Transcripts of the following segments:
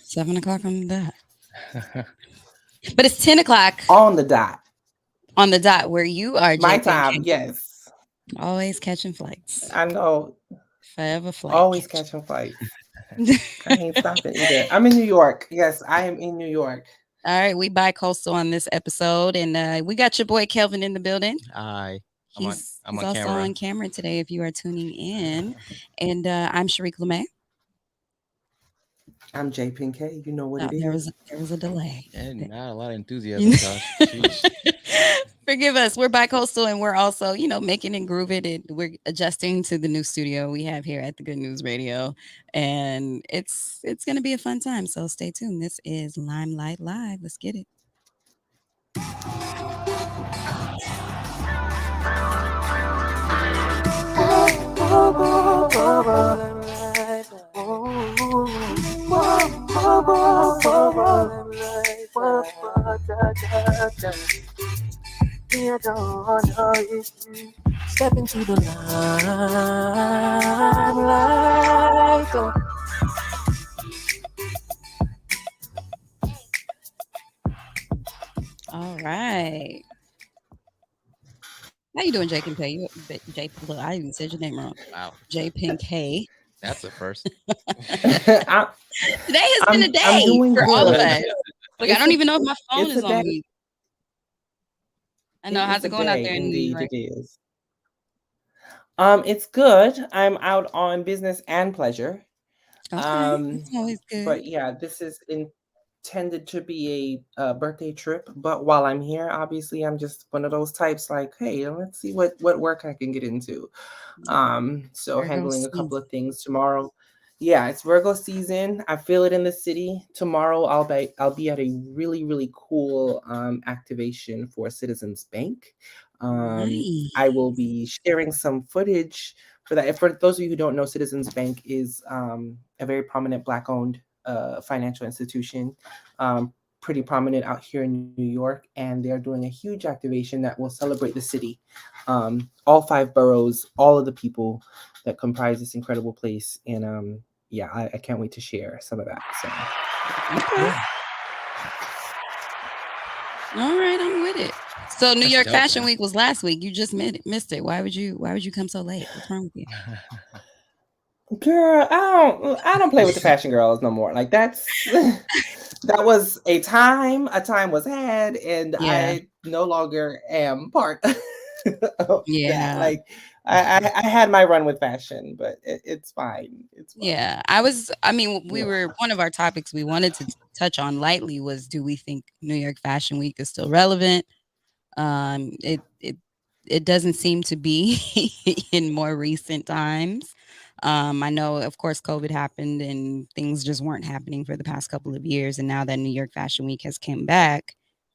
7 o'clock on the dot. But it's 10 o'clock On the dot. on the dot where you are, My JP. time, yes. Always catching flights. I know. Forever flight Always catch. catching flights. I ain't stopping either. I'm in New York. Yes, I am in New York. All right, we bi-coastal on this episode, and we got your boy Kelvin in the building. Hi. I'm He's on also camera. on camera today if you are tuning in. And I'm Shariq LeMay. I'm J Pink K. You know what Oh, it there was a delay. And not a lot of enthusiasm, Tosh. Sheesh. Forgive us. We're bi-coastal and we're also, making and grooving it. We're adjusting to the new studio we have here at the Good News Radio. And it's gonna be a fun time. So stay tuned. This is Limelight Live. Let's get it. Step into the limelight. All right. How you doing, J Pink K? Look, I even said your name wrong. Wow. J Pink K. That's a first. is. Today has been a I'm day doing for all of good. us. Look, I It's don't a even know if my phone it's a is on day. mute. I know. It How's is it a going out day. there in New Indeed, York? it is. It's good. I'm out on business and pleasure. Okay, Um, that's always good. but yeah, this is intended to be a birthday trip. But while I'm here, obviously, I'm just one of those types like, hey, let's see what work I can get into. So Virgo handling a season. couple of things tomorrow. Yeah, it's Virgo season. I feel it in the city. Tomorrow I'll be at a really cool activation for Citizens Bank. I will Nice. be sharing some footage for that. For those of you who don't know, Citizens Bank is a very prominent Black-owned financial institution, pretty prominent out here in New York, and they're doing a huge activation that will celebrate the city, all five boroughs, all of the people that comprise this incredible place, and yeah, I can't wait to share some of that. So Okay. yeah. All right, I'm with it. So New That's York dope, Fashion man. Week was last week. You just missed it. Why would you come so late? What's wrong with you? Girl, I don't play with the fashion girls no more. Like that's that was a time was had, and Yeah. I no longer am part of that. Yeah. Like I had my run with fashion, but it's fine. It's fine. Yeah. We Yeah. were one of our topics we wanted to touch on lightly was, do we think New York Fashion Week is still relevant? It doesn't seem to be in more recent times. I know, of course, COVID happened and things just weren't happening for the past couple of years. And now that New York Fashion Week has come back,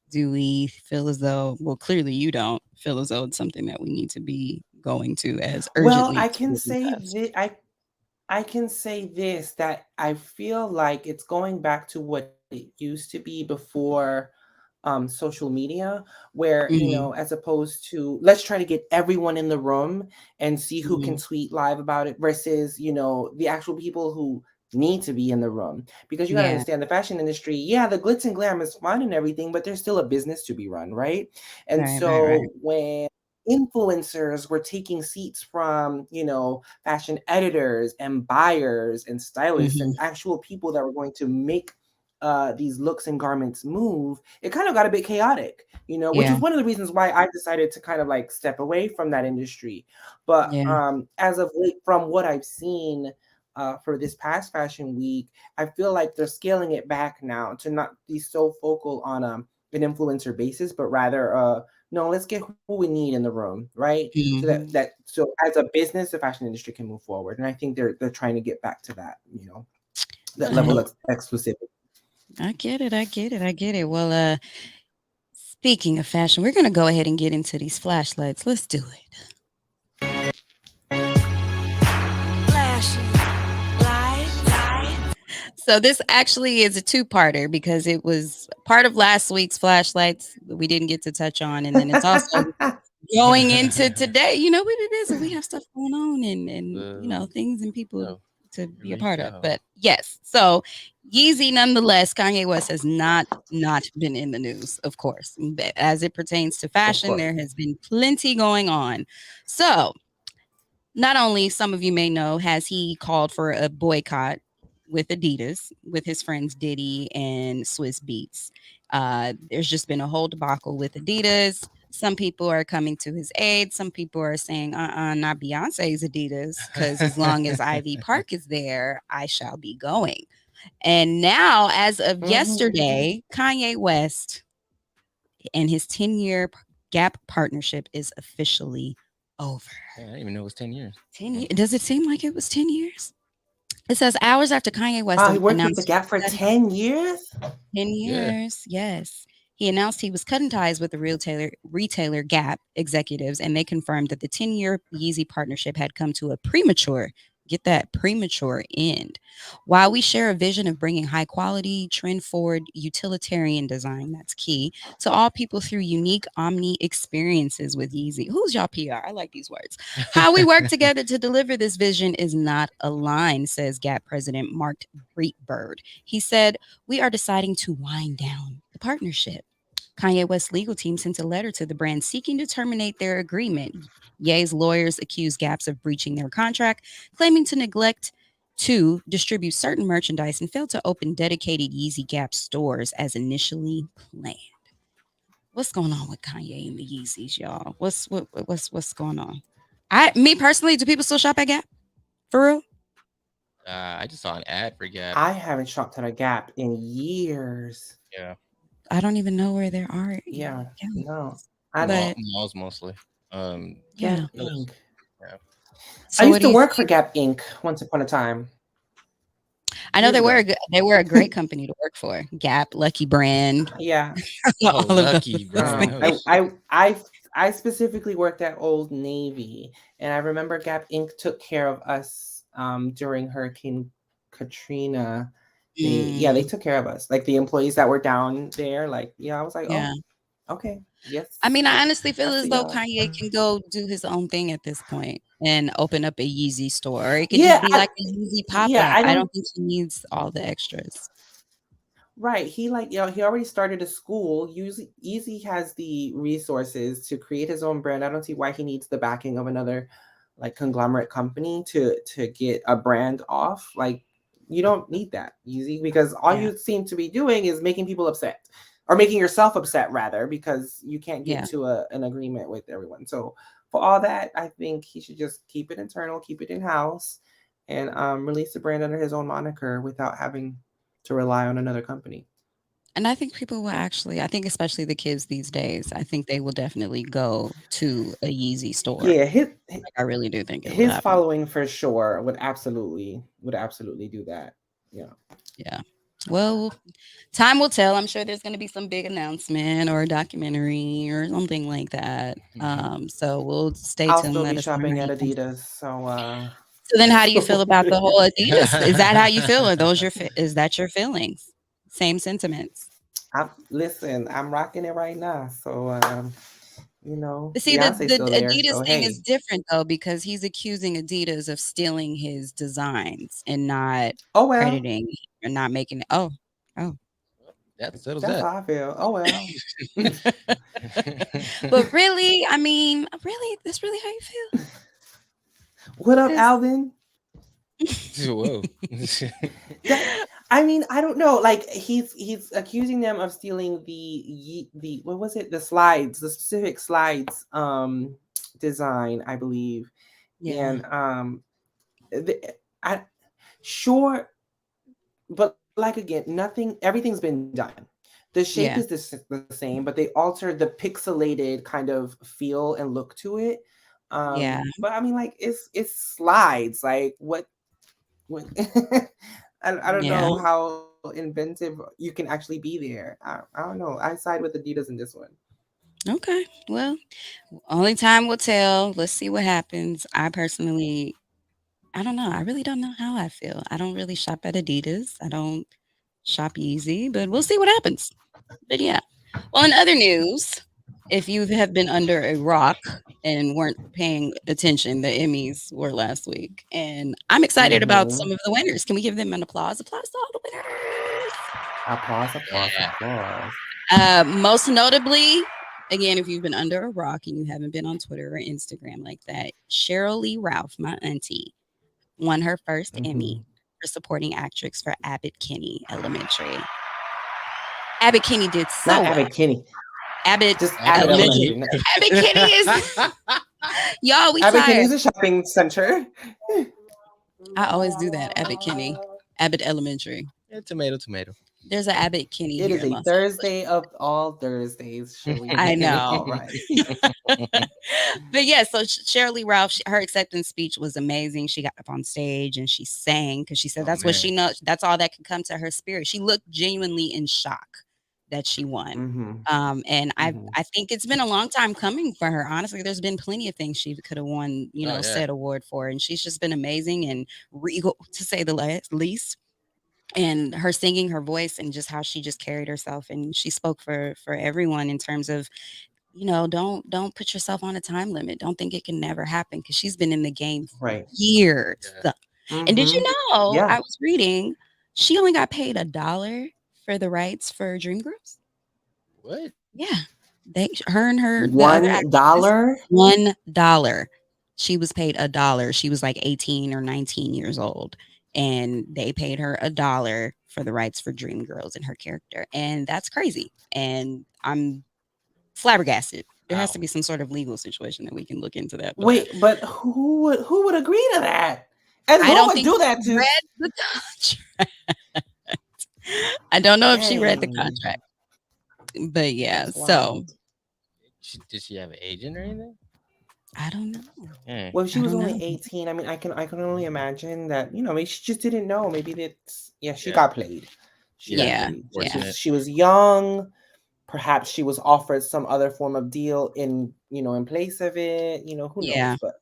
do we feel as though, well, clearly you don't feel as though it's something that we need to be going to as Well, urgently I as can it say does? I can say this, that I feel like it's going back to what it used to be before social media, where, Mhm, as opposed to let's try to get everyone in the room and see who can mhm. tweet live about it versus, the actual people who need to be in the room. Because you got to Yeah. understand the fashion industry, yeah, the glitz and glam is fun and everything, but there's still a business to be run, right? And Right, right, right. so when influencers were taking seats from, fashion editors and buyers and stylists and Mhm. actual people that were going to make these looks and garments move, it kind of got a bit chaotic, which Yeah. was one of the reasons why I decided to kind of like step away from that industry. But Yeah. as of late, from what I've seen for this past fashion week, I feel like they're scaling it back now to not be so focal on an influencer basis, but rather no, let's get who we need in the room, right? So Mhm. so as a business, the fashion industry can move forward, and I think they're trying to get back to that, that level I of exclusivity. I get it. I get it. I get it. Well, speaking of fashion, we're gonna go ahead and get into these flashlights. Let's do it. Flashing light. So this actually is a two-parter because it was part of last week's flashlights that we didn't get to touch on, and then it's also going into today. You know what it is? We have stuff going on and The things and people no. to be a Reach part of. out. But yes, so Yeezy, nonetheless, Kanye West has not been in the news, of course. But as it pertains to Of fashion, course. there has been plenty going on. So not only some of you may know has he called for a boycott with Adidas with his friends Diddy and Swiss Beats. There's just been a whole debacle with Adidas. Some people are coming to his aid. Some people are saying, not Beyonce's Adidas, because as long as Ivy Park is there, I shall be going. And now, as of Hmm. yesterday, Kanye West and his 10-year Gap partnership is officially over. Yeah, I didn't even know it was 10 years. 10 years? Does it seem like it was 10 years? It says hours after Kanye West Wow, he worked with the announced he Gap was for cutting 10 years. 10 Yeah. years, yes. He announced he was cutting ties with the retailer Gap executives, and they confirmed that the 10-year Yeezy partnership had come to a premature, get that, premature end. While we share a vision of bringing high quality, trend forward, utilitarian design, that's key, to all people through unique omni experiences with Yeezy. Who's y'all PR? I like these words. How we work together to deliver this vision is not aligned, says Gap president Mark Breitbird. He said, we are deciding to wind down the partnership. Kanye West's legal team sent a letter to the brand seeking to terminate their agreement. Ye's lawyers accused Gaps of breaching their contract, claiming to neglect to distribute certain merchandise and failed to open dedicated Yeezy Gap stores as initially planned. What's going on with Kanye and the Yeezys, y'all? What's going on? Me personally, do people still shop at Gap? For real? I just saw an ad for Gap. I haven't shopped at a Gap in years. Yeah. I don't even know where there are Yeah, no. Gaps. I But Malls mostly. yeah. Gap others- Inc. yeah. I So what used do to you work for think? Gap Inc. once upon a time, I know years ago. they were a great company to work for. Gap, Lucky Brand, Yeah. Oh, all of Lucky those brand. things. Um, Oh, I, shit. I, I, I specifically worked at Old Navy, and I remember Gap Inc. took care of us during Hurricane Katrina. They Mm, took care of us, like the employees that were down there. Like, yeah, I was like, yeah. oh, okay, yes, I mean, I honestly I feel see as though y'all. Kanye can go do his own thing at this point and open up a Yeezy store. Or it could just Yeah, be like a Yeezy pop yeah, up. I I don't. don't think he needs all the extras. Right. He like, he already started a school. Usually Easy has the resources to create his own brand. I don't see why he needs the backing of another like conglomerate company to get a brand off. Like you don't need that, Easy, because all Yeah. you seem to be doing is making people upset. Or making yourself upset rather, because you can't get Yeah. to an agreement with everyone. So for all that, I think he should just keep it internal, keep it in house, and release the brand under his own moniker without having to rely on another company. And I think people will actually, I think especially the kids these days, I think they will definitely go to a Yeezy store. Yeah, Like, I really do think it will his happen. following for sure would absolutely do that. Yeah. Yeah. Well, time will tell. I'm sure there's going to be some big announcement or a documentary or something like that. So we'll stay I'll tuned. still be Let us know how shopping at he comes. Adidas, so So then, how do you feel so about the whole Adidas? Is that how you feel? Are those is that your feelings? Same sentiments. I'm rocking it right now. So But see, Beyonce's the still there, Adidas so thing is hey. different though because he's accusing Adidas of stealing his designs and not Oh well, crediting or not making it. Oh, oh. That settles that's that. how I feel. Oh well. But really, I mean, really, that's really how you feel. What up, 'Cause Alvin? Whoa. That I mean, I don't know. Like he's accusing them of stealing the what was it? The slides, the specific slides design, I believe. yeah, And I sure, but like again, everything's been done. The shape is yeah, the same, but they altered the pixelated kind of feel and look to it. yeah, But I mean, like it's slides. Like what I don't yeah. know how inventive you can actually be there. I don't know. I side with Adidas in this one. Okay. Well, only time will tell. Let's see what happens. I personally, I don't know. I really don't know how I feel. I don't really shop at Adidas. I don't shop Yeezy, but we'll see what happens. But yeah. Well, in other news, if you have been under a rock and weren't paying attention, the Emmys were last week, and I'm excited about Mm-hmm. some of the winners. Can we give them an applause? Applause to all the winners. Applause, applause, Yeah. applause. Most notably, again, if you've been under a rock and you haven't been on Twitter or Instagram like that, Cheryl Lee Ralph, my auntie, won her first Mm-hmm. Emmy for supporting actress for Abbott Kinney Elementary. Abbott Kinney did Not so well. Abbott Kinney, Abbott just Abbott Abbott Elementary. Elementary. Kinney. Abbott Kinney is y'all. We Abbott tired. Kinney's a shopping center. I always do that. Abbott Kinney, Abbott Elementary. Yeah, tomato, tomato. There's an Abbott Kinney It here is in a Los Angeles. Thursday of all Thursdays, I Shirley. know. All right. But yeah, so Cheryl Lee Ralph, her acceptance speech was amazing. She got up on stage and she sang because she said Oh that's what she man. knows. That's all that could come to her spirit. She looked genuinely in shock that she won. Mm-hmm. And Mm-hmm. I think it's been a long time coming for her. Honestly, there's been plenty of things she could have won, Oh yeah. said award for, and she's just been amazing and regal to say the least. And her singing, her voice, and just how she just carried herself, and she spoke for everyone in terms of don't put yourself on a time limit. Don't think it can never happen because she's been in the game for Right. years. Yeah. And did you Mm-hmm. know? Yeah. I was reading she only got paid $1 for the rights for Dreamgirls. What? Yeah, her and the other actresses, $1. $1. She was paid $1. She was like 18 or 19 years old, and they paid her $1 for the rights for Dreamgirls and her character, and that's crazy. And I'm flabbergasted. There has Wow. to be some sort of legal situation that we can look into that. But Wait, but who would agree to that? And I who don't would think do she that to? read the contract. I don't know if she read the Dang, contract, but yeah. that's So wild. Did she have an agent or anything? I don't know. Yeah. Well, if she I was don't only know. 18, I mean, I can only imagine that, maybe she just didn't know. Maybe that's, yeah, she Yeah. got played. She got Yeah, played. yeah. Fortunate. She was young. Perhaps she was offered some other form of deal in place of it. Who Yeah. knows? But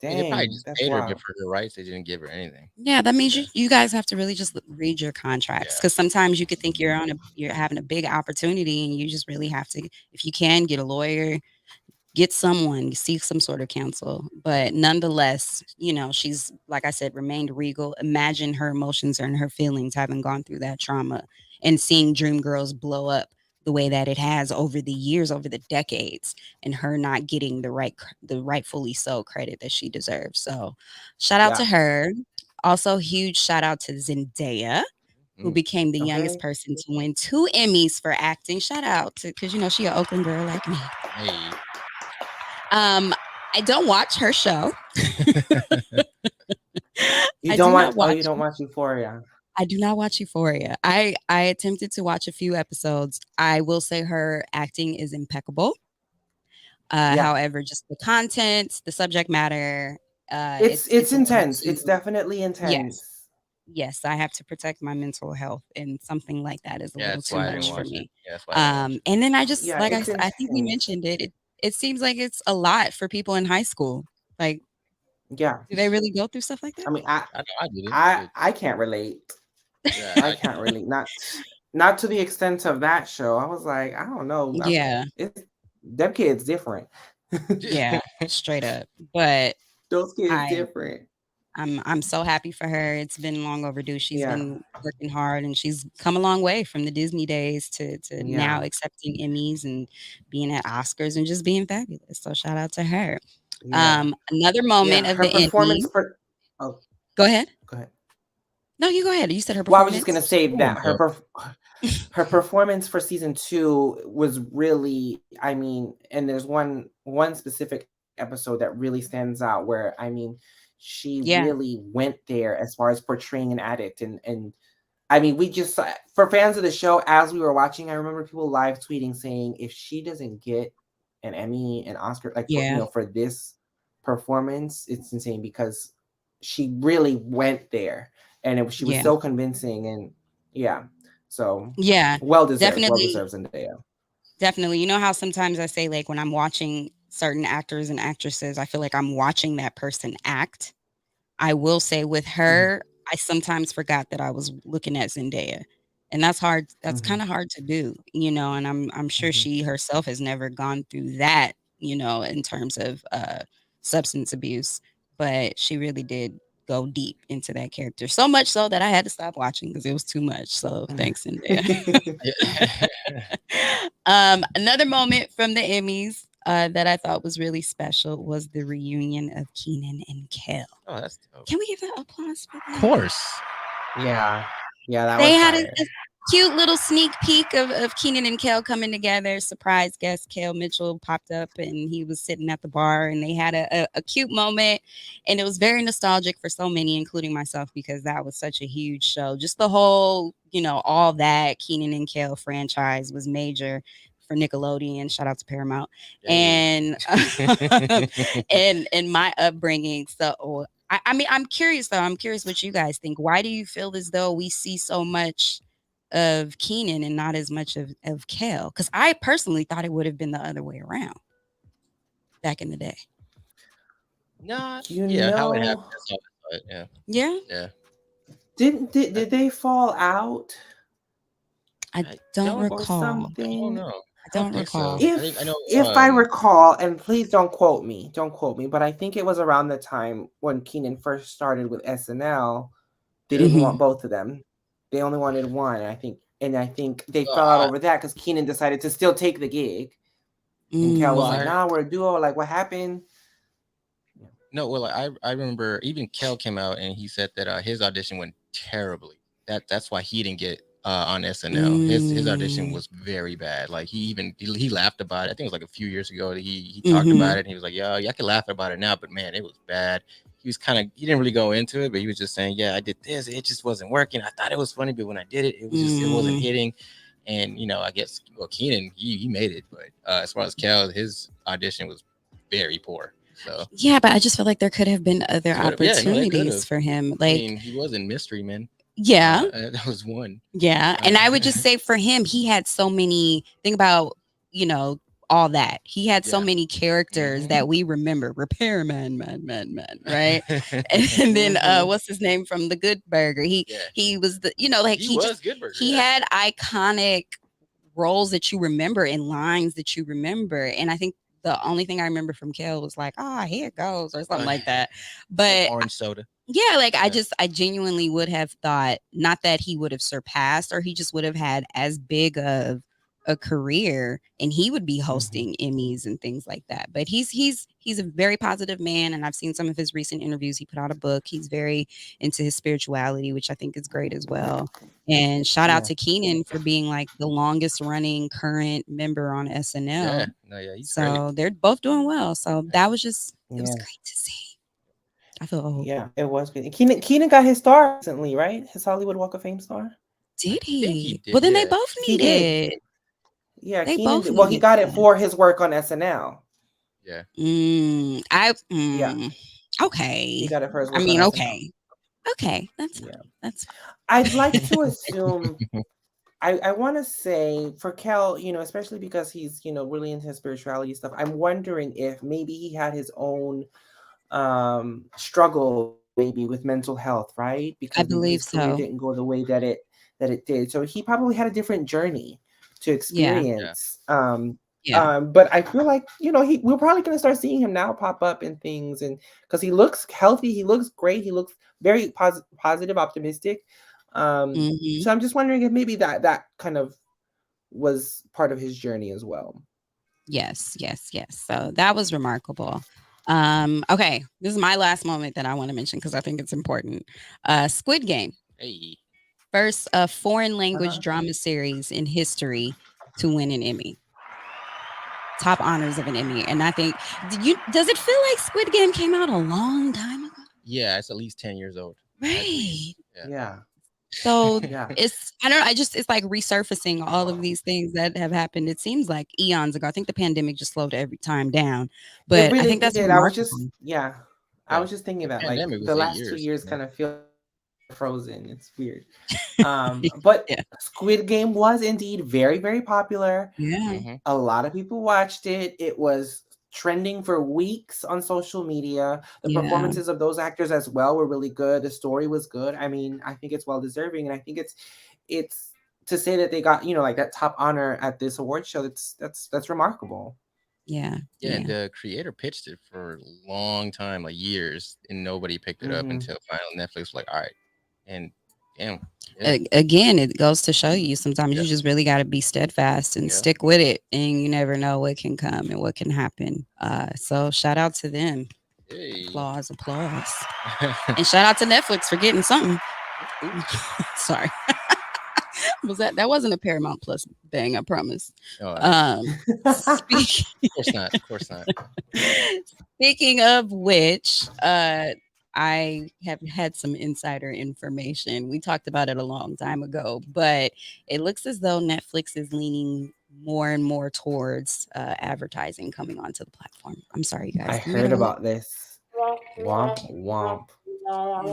I mean, they probably dang, just that's paid her wild. for her rights. They didn't give her anything. Yeah, that means Yeah. you guys have to really just read your contracts Yeah. because sometimes you could think you're having a big opportunity and you just really have to, if you can, get a lawyer, get someone, seek some sort of counsel. But nonetheless, she's, like I said, remained regal. Imagine her emotions and her feelings having gone through that trauma and seeing Dreamgirls blow up the way that it has over the years, over the decades, and her not getting the rightfully so credit that she deserves. So shout out to Yeah. her. Also, huge shout out to Zendaya, who Mm. became the youngest Okay. person to win 2 Emmys for acting. Shout out to, because she an Oakland girl like me. Hey. I don't watch her show. You I don't do watch. not Oh, watch you don't watch Euphoria. I do not watch Euphoria. I attempted to watch a few episodes. I will say her acting is impeccable. Yeah. However, just the content, the subject matter, It's it's a little intense. It's too, definitely yes. intense. Yes, I have to protect my mental health, and something like that is a Yeah, little that's too why I didn't much for watch it. me. Yeah, that's why I didn't watch it. And then I just, Yeah, like it's I think we intense. mentioned it. It seems like it's a lot for people in high school. Like, Yeah. do they really go through stuff like that? I mean, I know I did it. I can't relate. Yeah, I can't relate. Not to the extent of that show. I was like, I don't know. Yeah, It's them kids different. yeah, straight up. But Those kids I different. I'm so happy for her. It's been long overdue. She's Yeah. been working hard and she's come a long way from the Disney days to now Yeah. accepting Emmys and being at Oscars and just being fabulous. So shout out to her. Yeah. Another moment Yeah. of Her the Emmy. performance oh, Go ahead. go ahead. No, you go ahead. You said her Well, I was just gonna performance. say Oh, that no. her performance for season 2 was really, I mean, and there's one specific episode that really stands out where, I mean, she Yeah, really went there as far as portraying an addict, and I mean, we just for fans of the show, as we were watching, I remember people live tweeting saying if she doesn't get an Emmy, an Oscar, like yeah, for this performance, it's insane because she really went there, and she was yeah, so convincing, and yeah, so yeah. well Definitely, deserved Zendaya. definitely. You know how sometimes I say, like, when I'm watching certain actors and actresses, I feel like I'm watching that person act. I will say with Mhm. her, I sometimes forgot that I was looking at Zendaya. and that's hard. That's Mm-hmm. kind of hard to do, you know. And I'm sure Mm-hmm. she herself has never gone through that, you know, in terms of substance abuse. But she really did go deep into that character, so much so that I had to stop watching because it was too much. So thanks, Zendaya. Yeah. Another moment from the Emmys that I thought was really special was the reunion of Keenan and Kel. Oh, that's dope. Can we give that applause for Of that? course. Yeah. Yeah, that They was had fire. a cute little sneak peek of Keenan and Kel coming together. Surprise guest Kel Mitchell popped up and he was sitting at the bar and they had a cute moment. And it was very nostalgic for so many, including myself, because that was such a huge show. Just the whole, you know, all that Keenan and Kel franchise was major for Nickelodeon. Shout out to Paramount. Hey. And and my upbringing. So I mean, I'm curious though. I'm curious what you guys think. Why do you feel as though we see so much of Keenan and not as much of Kel? Because I personally thought it would have been the other way around back in the day. Nah, You yeah, how it happened. know, That's all. Yeah, Yeah, yeah. I, did they fall out I I don't don't. or recall. I don't something? know. I I don't don't think so. recall. I think I know. If I recall, and please don't quote me, but I think it was around the time when Keenan first started with SNL. They Yeah. didn't Hmm. want both of them. They only wanted one, and I think they Well, fell out over that because Keenan decided to still take the gig, and Cal well, was like, Mm. I "Nah, we're a duo. Like, what happened?" Yeah. no. Well, I remember even Kel came out and he said that his audition went terribly. That's why he didn't get on SNL. His audition Mm. was very bad. Like he laughed about it. I think it was like a few years ago. That he talked Hmm. about it and he was like, "Yeah, yeah, I can laugh about it now, but man, it was bad." He didn't really go into it, but he was just saying, "Yeah, I did this. It just wasn't working. I thought it was funny, but when I did it, it wasn't Mm. hitting." And I guess Keenan he made it, but as far as Kel, his audition was very poor. So Yeah, but I just feel like there could have been other yeah, no, they could opportunities have. for him. I Like, mean, he was in Mystery Men. yeah, That was one. yeah, Uh, and I would just say for him, he had so many think about, you know, all that. He had so yeah. many characters Hmm. that we remember. Repairman, man, right? And then Mm-hmm. what's his name from The Good Burger? He Yeah, he was the, you know, like he was Good Burger. he Yeah, had iconic roles that you remember and lines that you remember. And I think the only thing I remember from Kel was like, "Ah, here it goes," or something like that. and But Orange Soda. yeah, like Yeah. I genuinely would have thought not that he would have surpassed or he just would have had as big of a career and he would be Mm-hmm. hosting Emmys and things like that. But he's a very positive man and I've seen some of his recent interviews. He put out a book. He's very into his spirituality, which I think is great as well. And shout out Yeah. to Keenan for being like the longest running current member on Yeah, SNL. no, yeah, he's great. So they're both doing well. So Yeah. that was just it was Yeah. great to see. I feel old. Yeah. It was good. Keenan got his star recently, right? His Hollywood Walk of Fame star. I Did think he he? Well, did. then they Yeah, both He need did. it. Yeah, They Keenan both did. Well, he needed got it that. for his work on SNL. yeah. I Yeah, he okay. got it for his I work on mean, SNL. okay. That's fine. Yeah. That's fine. I'd like to assume I want to say for Kel, especially because he's, really into his spirituality stuff. I'm wondering if maybe he had his own struggles maybe with mental health, right? Because I maybe his believe career so. didn't go the way that it did. So he probably had a different journey to Yeah. Yeah. experience. Yeah. But I feel like, we're probably gonna start seeing him now pop up in things and because he looks healthy, he looks great, he looks very positive, optimistic. Hmm. So I'm just wondering if maybe that kind of was part of his journey as well. Yes. So that was remarkable. Okay. This is my last moment that I want to mention because I think it's important. Squid Game. Hey. First foreign language Uh-huh. drama series in history to win an Emmy. Top honors of an Emmy. And I think does it feel like Squid Game came out a long time ago? Yeah, it's at least 10 years old. At Right. least. Yeah. Yeah. So Yeah. I don't know, it's like resurfacing all of these things that have happened. It seems like eons ago. I think the pandemic just slowed every time down. It But I really think that's did. remarkable. I Yeah. was just thinking The that like pandemic the was eight last two years. years Yeah. kind of feel frozen. It's weird. But Yeah. Squid Game was indeed very, very popular. Yeah. Hmm. A lot of people watched it. It was trending for weeks on social media. The Yeah. performances of those actors as well were really good. The story was good. I mean, I think it's well deserving, and I think it's to say that they got, like that top honor at this award show, that's remarkable. Yeah, Yeah, and yeah. the creator pitched it for a long time, like years, and nobody picked it up Hmm. until finally Netflix was like, all right, and damn, yeah, Again, it goes to show you sometimes yeah, you just really got to be steadfast and yeah. stick with it, and you never know what can come and what can happen. So shout out to them. Hey. Applause, applause. And shout out to Netflix for getting something. Ooh. Sorry. That wasn't a Paramount Plus bang, I promise. Oh, Um speak, of course not. Of course not. Speaking of which, I have had some insider information. We talked about it a long time ago, but it looks as though Netflix is leaning more and more towards advertising coming onto the platform. I'm sorry, you I guys. Can we get heard a about this. Womp womp.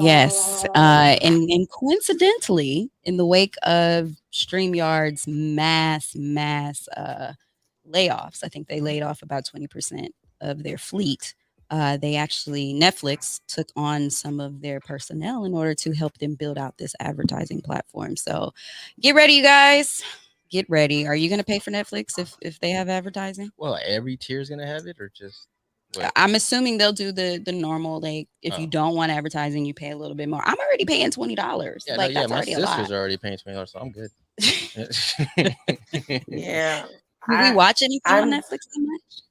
Yes, and coincidentally, in the wake of StreamYard's mass layoffs, I think they laid off about 20% of their fleet. They actually Netflix took on some of their personnel in order to help them build out this advertising platform. So, get ready, you guys. Get ready. Are you going to pay for Netflix if they have advertising? Well, every tier is gonna have it, or just what? I'm assuming they'll do the normal. Like, if you Oh, don't want advertising, you pay a little bit more. I'm already paying $20. yeah, no, Like, yeah. that's My already a lot. sisters are already paying $20, so I'm good. Yeah. Do we I watch anything on I'm Netflix that much?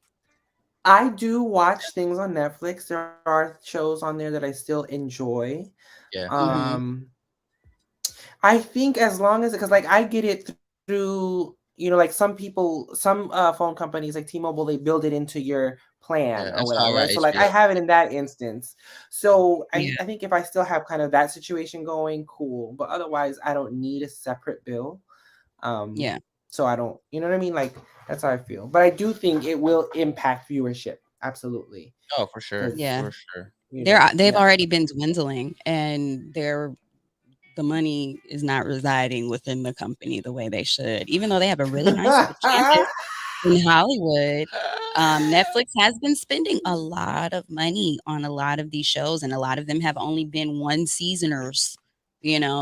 I do watch things on Netflix. There are shows on there that I still enjoy. Yeah, Hmm. Um I think as long as, because like I get it through, like some phone companies like T-Mobile, they build it into your plan yeah. or That's how whatever, I right? got So like I HBO. have it in that instance. So I, Yeah, I think if I still have kind of that situation going, cool. But otherwise, I don't need a separate bill. Um, yeah, so I don't, you know what I mean? Like that's how I feel. But I do think it will impact viewership, absolutely, Oh, for sure, because yeah. for sure. They've yeah. already been dwindling, and the money is not residing within the company the way they should. Even though they have a really nice little campus in Hollywood. Netflix has been spending a lot of money on a lot of these shows, and a lot of them have only been one seasoners.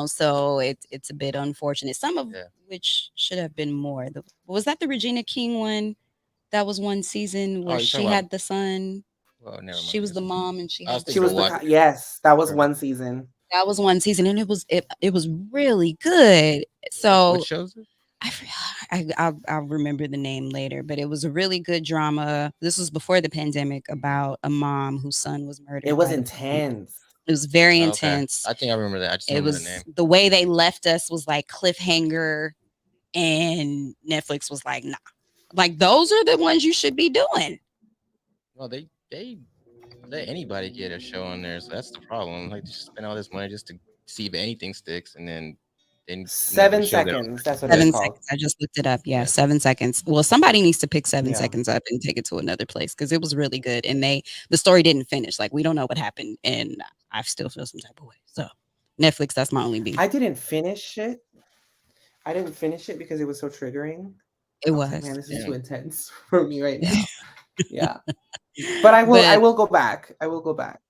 So it's a bit unfortunate. Some of Yeah. which should have been more. Was that the Regina King one? That was one season Oh, where you're talking she about? had the son. Well, never She mind. was the mom, and she I was had the She thinking of was son. the what? yes, that was Or one season. That was one season, and it was really good. what So shows it? I forgot. I'll remember the name later, but it was a really good drama. This was before the pandemic, about a mom whose son was It murdered was by the police. intense. It was very Oh, okay, intense. I think I remember that. I just don't It remember the was name. the way they left us was like cliffhanger, and Netflix was like, nah, like those are the ones you should be doing. Well, they let anybody get a show on there, so that's the problem. Like, just spend all this money just to see if anything sticks, and then never Seven show that on seconds. That's what it was Seven called. seconds. I just looked it up. Yeah, there. 7 seconds. Well, somebody needs to pick seven Yeah. seconds up and take it to another place because it was really good. And the story didn't finish. Like, we don't know what happened, and I still feel some type of way. So, Netflix, that's my only beef. I didn't finish it. I didn't finish it because it was so triggering. It I was like, man, was. this is Yeah. too intense for me right now. Yeah. But I will But go back. I will go back.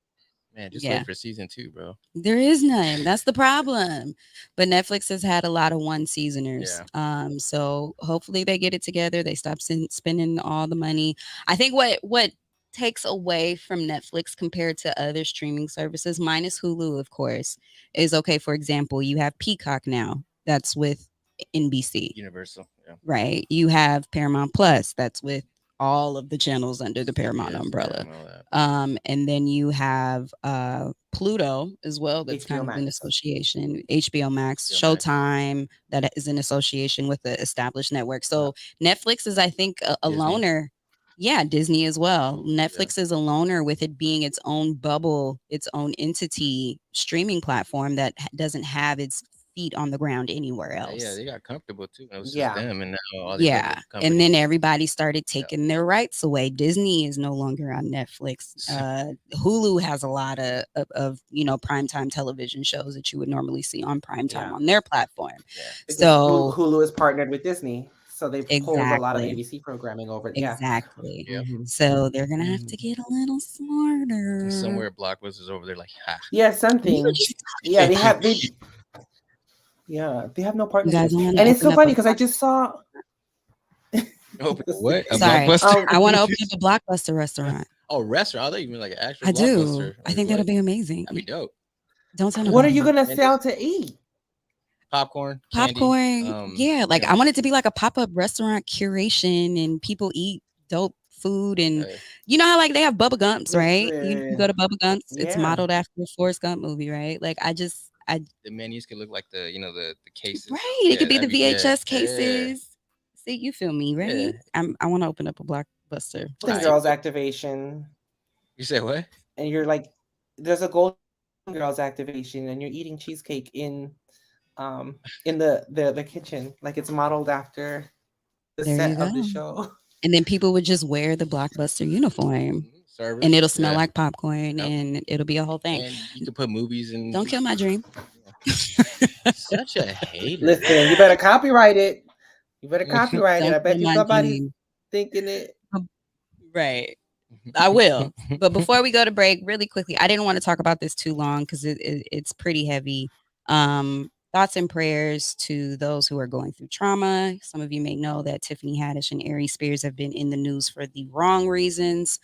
Man, just yeah, wait for season 2, bro. there is none. That's the problem. But Netflix has had a lot of one seasoners. Yeah. So hopefully they get it together. They stop spending all the money. I think what takes away from Netflix compared to other streaming services, minus Hulu, of course, is okay. For example, you have Peacock now. That's with NBC, Universal. Yeah. right? You have Paramount Plus. That's with all of the channels under the Paramount CBS. Yeah, umbrella. and all that. And then you have Pluto as well. That's HBO kind of in Max. association. HBO Max, HBO Max. Showtime, that is in association with the established network. Yeah. So Netflix is, I think, a Disney. loner. Yeah, Disney as well. Netflix is a loner with it being its own bubble, its own entity streaming platform that doesn't have its feet on the ground anywhere Yeah, else. they got comfortable too. It was just Yeah. them, and now all these Yeah, other and companies. then everybody started Yeah. taking their rights away. Disney is no longer on Netflix. Hulu has a lot of primetime television shows that you would normally see on primetime Yeah. on their platform. Yeah. Because So Hulu is partnered with Disney. So they pulled a lot of exactly, ABC programming over. Yeah. exactly. Yep. Hmm. So they're gonna have Hmm. to get a little And smarter. somewhere Blockbuster's over there, like, ha. Yeah, We were something. just Yeah, talking about they Yeah, they have no You partnership, guys don't want to and it's open so up funny a because I just saw. Open a what? A sorry. blockbuster? I want to open up a Blockbuster restaurant. Oh, restaurant. I thought you meant like an actual I do. blockbuster. I think that'll be amazing. That'd be dope. Don't tell What are nobody. you gonna And sell to eat? popcorn, Popcorn. candy. Yeah, like you know, I want it to be like a pop-up restaurant curation and people eat dope food and you know how like they have Bubba Gumps, right? You go to Bubba Gumps, it's Yeah. modeled after the Forrest Gump movie, right? Like I the menus could look like the the cases. right. It could be the that'd yeah, VHS cases. See, you feel me, right? Yeah. I want to open up a Blockbuster. Golden Girls activation. You said what? And you're like, there's a Golden Girls activation, and you're eating cheesecake in the kitchen, like it's modeled after the There you set of the go. show. And then people would just wear the Blockbuster uniform. Servers, and it'll smell yeah. like popcorn Yep. and it'll be a whole thing. And you could put movies in. Don't kill my dream. Such a hater. Listen, you better copyright it. You better copyright it. Don't I bet kill you my somebody's dream. thinking it. Right. I will. But before we go to break, really quickly, I didn't want to talk about this too long because it's pretty heavy. Thoughts and prayers to those who are going through trauma. Some of you may know that Tiffany Haddish and Aries Spears have been in the news for the wrong reasons.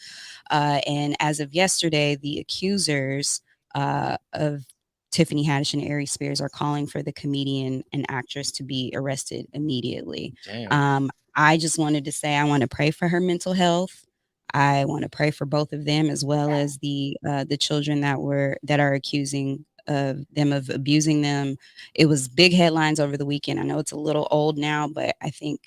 And as of yesterday, the accusers of Tiffany Haddish and Aries Spears are calling for the comedian and actress to be arrested immediately. Damn. I just wanted to say I want to pray for her mental health. I want to pray for both of them as well as the children that are accusing of them of abusing them. It was big headlines over the weekend. I know it's a little old now, but I think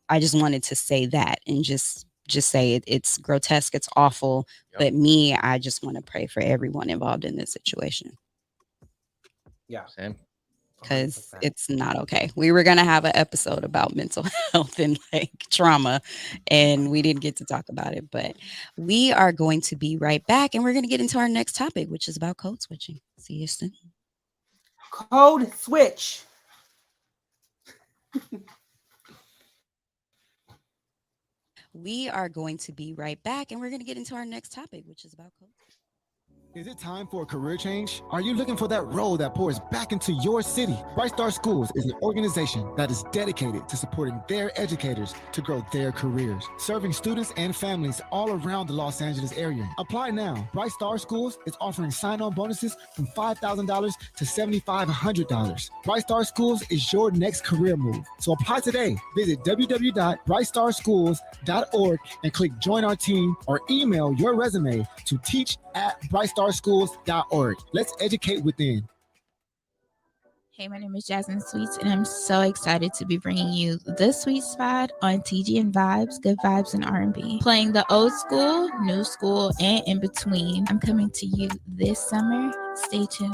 I just wanted to say that and just say it's grotesque, it's awful. Yep. But me, I just want to pray for everyone involved in this situation. Yeah. Same. Because it's not okay. We were going to have an episode about mental health and like trauma, and we didn't get to talk about it. But we are going to be right back, and we're going to get into our next topic, which is about code switching. See you soon. Code switch. We are going to be right back, and we're going to get into our next topic, which is about code switching. Is it time for a career change? Are you looking for that role that pours back into your city? Bright Star Schools is an organization that is dedicated to supporting their educators to grow their careers, serving students and families all around the Los Angeles area. Apply now. Bright Star Schools is offering sign-on bonuses from $5,000 to $7,500. Bright Star Schools is your next career move. So apply today. Visit www.brightstarschools.org and click join our team or email your resume to teach@brightstarschools.org. Let's educate within. Hey, my name is Jasmine Sweets, and I'm so excited to be bringing you The Sweet Spot on TGN Vibes, Good Vibes, and R&B. Playing the old school, new school, and in between. I'm coming to you this summer. Stay tuned.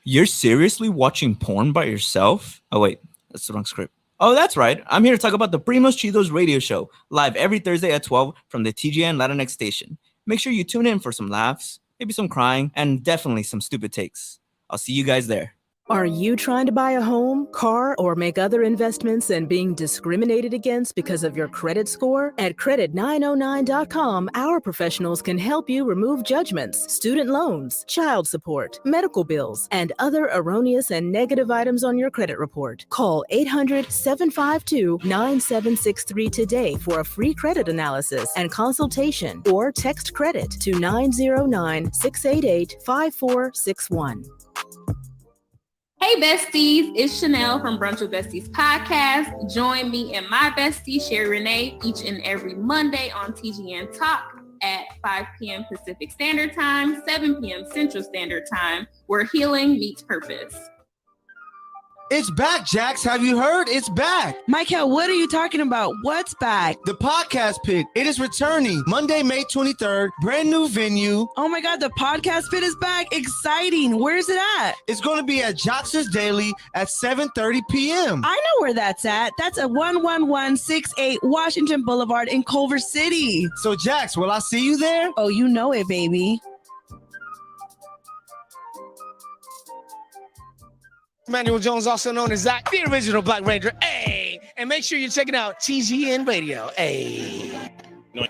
You're seriously watching porn by yourself? Oh, wait, that's the wrong script. Oh, that's right. I'm here to talk about the Primos Chidos radio show, live every Thursday at 12 from the TGN Latinx station. Make sure you tune in for some laughs, maybe some crying, and definitely some stupid takes. I'll see you guys there. Are you trying to buy a home, car, or make other investments and being discriminated against because of your credit score? At credit909.com, our professionals can help you remove judgments, student loans, child support, medical bills, and other erroneous and negative items on your credit report. Call 800-752-9763 today for a free credit analysis and consultation, or text credit to 909-688-5461. Hey besties, it's Chanel from Brunch with Besties podcast. Join me and my bestie, Sherry Renee, each and every Monday on TGN Talk at 5 p.m. Pacific Standard Time, 7 p.m. Central Standard Time, where healing meets purpose. It's back, Jax. Have you heard? It's back. Michael, what are you talking about? What's back? The podcast pit. It is returning Monday, May 23rd. Brand new venue. Oh my God, the podcast pit is back. Exciting. Where's it at? It's going to be at Jax's Daily at 7:30 p.m. I know where that's at. That's at 11168 Washington Boulevard in Culver City. So, Jax, will I see you there? Oh, you know it, baby. Manuel Jones, also known as Zach, the original Black Ranger. Hey, and make sure you're checking out TGN Radio. Hey.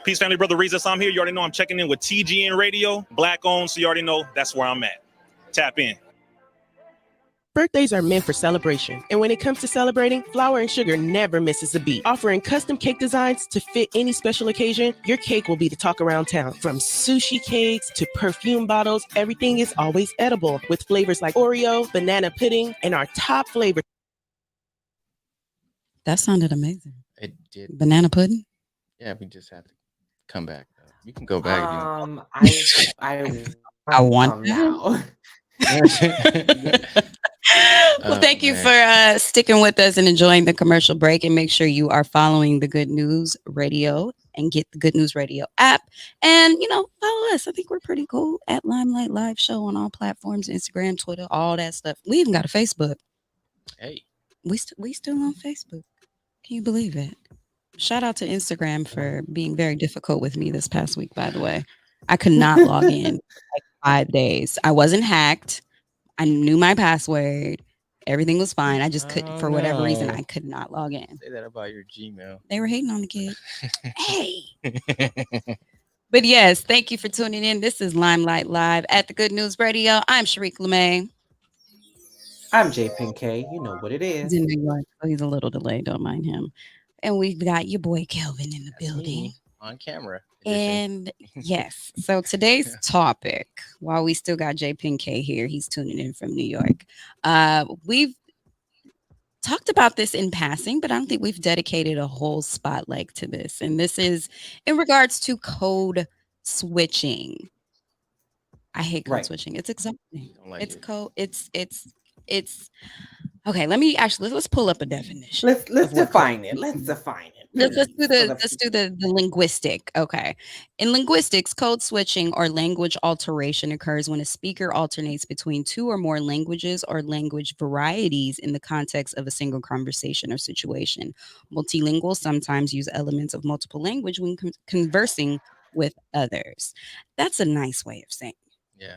Peace, family, brother Reezus. I'm here. You already know I'm checking in with TGN Radio, Black owned, so you already know that's where I'm at. Tap in. Birthdays are meant for celebration, and when it comes to celebrating, Flour and Sugar never misses a beat. Offering custom cake designs to fit any special occasion, your cake will be the talk around town. From sushi cakes to perfume bottles, everything is always edible with flavors like Oreo, banana pudding, and our top flavor. That sounded amazing. It did. Banana pudding. Yeah, we just have to come back. Though. You can go back if you want. I I want want some that. now. Well, Oh, thank you man. for sticking with us and enjoying the commercial break. And make sure you are following the Good News Radio and get the Good News Radio app. And, follow us. I think we're pretty cool at Limelight Live Show on all platforms, Instagram, Twitter, all that stuff. We even got a Facebook. Hey. We still on Facebook. Can you believe it? Shout out to Instagram for being very difficult with me this past week, by the way. I could not log in like 5 days. I wasn't hacked. I knew my password. Everything was fine. I just couldn't, for whatever reason, I could not log in. Say that about your Gmail. They were hating on the kid. Hey. But yes, thank you for tuning in. This is Limelight Live at the Good News Radio. I'm Shariq LeMay. I'm J Pinkay. You know what it He's is. in New York, so he's a little delayed. Don't mind him. And we've got your boy Kelvin in the That's building. me on camera. And yes, so today's topic, while we still got J Pinkay here, he's tuning in from New York. We've talked about this in passing, but I don't think we've dedicated a whole spotlight to this. And this is in regards to code switching. I hate code switching. It's exhausting. It's code. It's okay. Let's pull up a definition. Let's define it. Let's define it. Let's do the linguistic. Okay. In linguistics, code switching or language alteration occurs when a speaker alternates between two or more languages or language varieties in the context of a single conversation or situation. Multilinguals sometimes use elements of multiple language when conversing with others. That's a nice way of saying it. Yeah.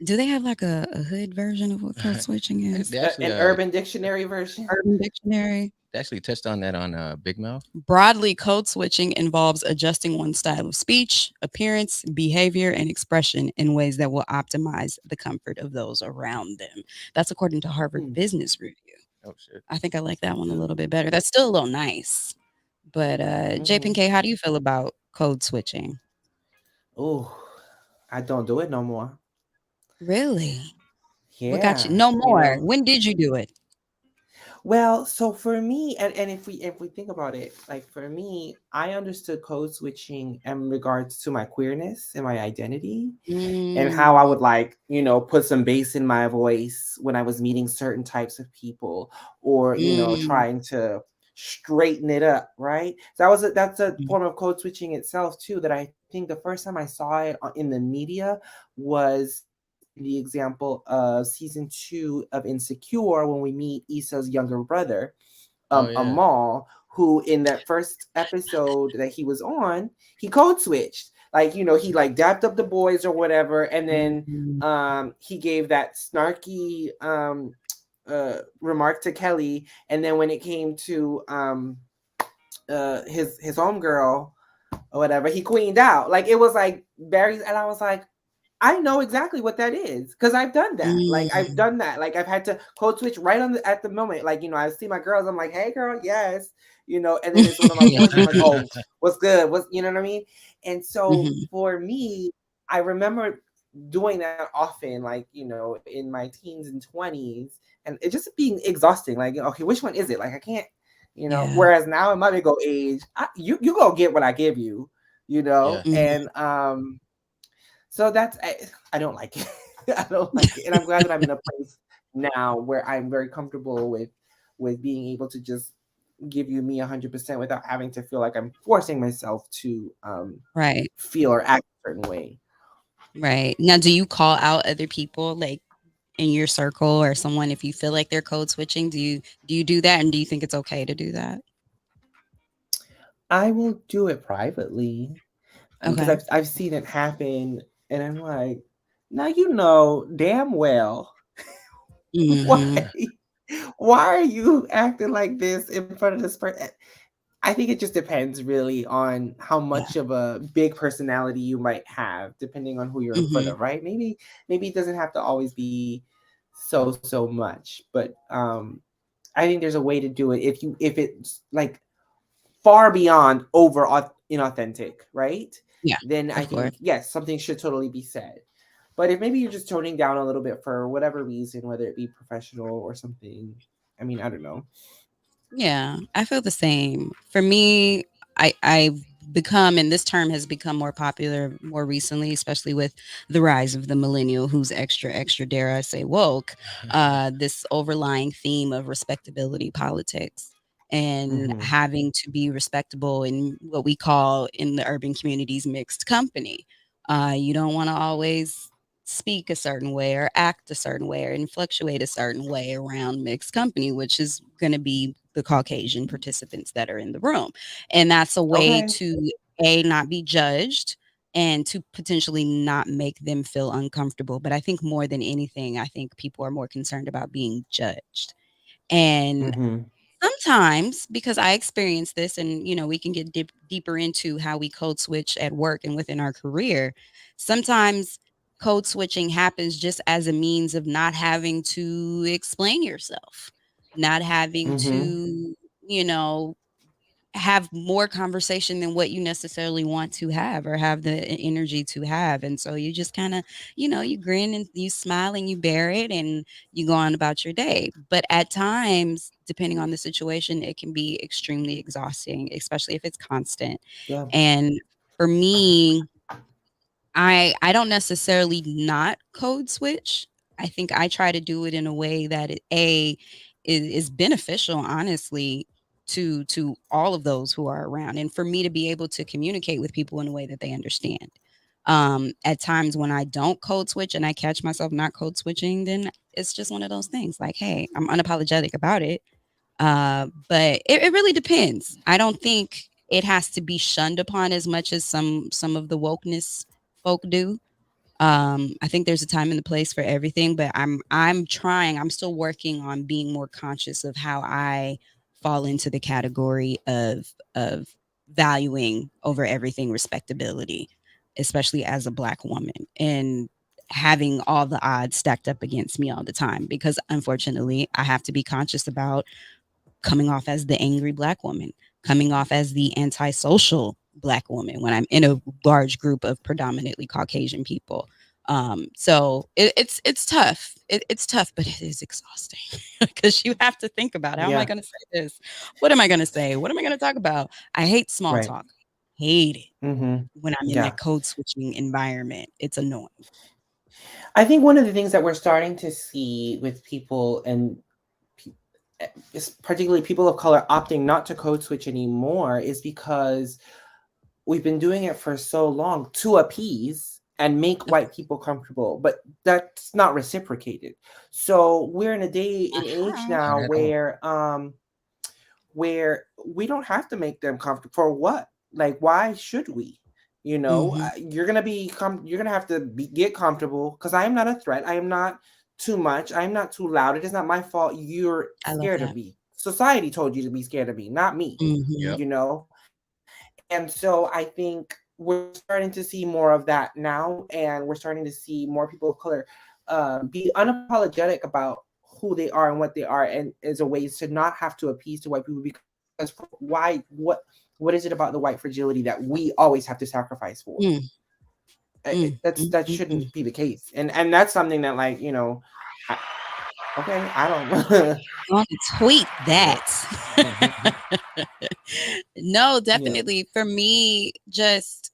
Do they have like a hood version of what code switching is? An Urban Dictionary version? Urban Dictionary. They actually touched on that on Big Mouth. Broadly, code switching involves adjusting one's style of speech, appearance, behavior, and expression in ways that will optimize the comfort of those around them. That's according to Harvard Business Review. Oh, shit. I think I like that one a little bit better. That's still a little nice. But J Pinkay, how do you feel about code switching? Oh, I don't do it no more. Really? Yeah. What got you? No more. When did you do it? Well, so for me, and if we think about it, like for me, I understood code switching in regards to my queerness and my identity, and how I would put some bass in my voice when I was meeting certain types of people, or trying to straighten it up, right? So that's a form of code switching itself too. That I think the first time I saw it in the media was the example of season 2 of Insecure, when we meet Issa's younger brother, Amal, who in that first episode that he was on, he code switched. He dapped up the boys or whatever, and then he gave that snarky remark to Kelly, and then when it came to his homegirl or whatever, he queened out. It was like Barry's, and I was like, I know exactly what that is because I've done that. I've done that. I've had to code switch right at the moment. I see my girls, I'm like, hey girl, yes, and then it's one of my boys, I'm like, oh, what's good? You know what I mean? And so for me, I remember doing that often, in my teens and 20s, and it just being exhausting. Okay, which one is it? I can't, whereas now in my big old age, you go get what I give you, and so that's, I don't like it. I don't like it. And I'm glad that I'm in a place now where I'm very comfortable with being able to just give you me 100% without having to feel like I'm forcing myself to feel or act a certain way. Right. Now, do you call out other people in your circle or someone if you feel like they're code switching? Do you do that, and do you think it's okay to do that? I will do it privately because I've seen it happen. And I'm like, now damn well why are you acting like this in front of this person? I think it just depends really on how much of a big personality you might have, depending on who you're in front of, right? Maybe it doesn't have to always be so much. But I think there's a way to do it if it's like far beyond over inauthentic, right? Yeah, Then I of course. think yes, something should totally be said. But if maybe you're just toning down a little bit for whatever reason, whether it be professional or something, I mean, I don't know. Yeah, I feel the same. For me, I've become, and this term has become more popular more recently, especially with the rise of the millennial who's extra, extra, dare I say, woke. This overlying theme of respectability politics and Mm-hmm. having to be respectable in what we call in the urban communities mixed company. You don't want to always speak a certain way or act a certain way or and fluctuate a certain way around mixed company, which is going to be the Caucasian participants that are in the room. And that's a way Okay. to A, not be judged and to potentially not make them feel uncomfortable. But I think more than anything, I think people are more concerned about being judged. And Mm-hmm. sometimes, because I experienced this, and we can get deeper into how we code switch at work and within our career. Sometimes code switching happens just as a means of not having to explain yourself, not having Mm-hmm. to, you know, have more conversation than what you necessarily want to have or have the energy to have. And so you just kind of, you grin and you smile and you bear it and you go on about your day. But at times, depending on the situation, it can be extremely exhausting, especially if it's constant. Yeah. And for me, I don't necessarily not code switch. I think I try to do it in a way that is beneficial, honestly, to all of those who are around, and for me to be able to communicate with people in a way that they understand. At times when I don't code switch and I catch myself not code switching, then it's just one of those things. Like, hey, I'm unapologetic about it. But it really depends. I don't think it has to be shunned upon as much as some of the wokeness folk do. I think there's a time and a place for everything, but I'm still working on being more conscious of how I fall into the category of valuing over everything respectability, especially as a black woman, and having all the odds stacked up against me all the time, because unfortunately I have to be conscious about coming off as the angry black woman, coming off as the antisocial black woman when I'm in a large group of predominantly Caucasian people. So it's tough. It's tough, but it is exhausting because you have to think about how am I Yeah. going to say this? What am I going to say? What am I going to talk about? I hate small Right. talk. Hate it Mm-hmm. when I'm in Yeah. that code switching environment. It's annoying. I think one of the things that we're starting to see with people and particularly people of color opting not to code switch anymore is because we've been doing it for so long to appease and make white people comfortable, but that's not reciprocated. So we're in a day and age Not now at all. where we don't have to make them comfortable. For what? Like, why should we? Hmm. You're gonna you're gonna have to get comfortable because I am not a threat. I am not too much. I am not too loud. It is not my fault you're I love scared of that. me. Society told you to be scared of me, not me. Hmm. Yep. You know, and so I think we're starting to see more of that now, and we're starting to see more people of color be unapologetic about who they are and what they are, and as a ways to not have to appease to white people. Because why? What is it about the white fragility that we always have to sacrifice for? Mm, mm, That mm, shouldn't mm. be the case, and that's something that I, okay, I don't. Want to tweet Yeah. that. No, Yeah. definitely. For me, just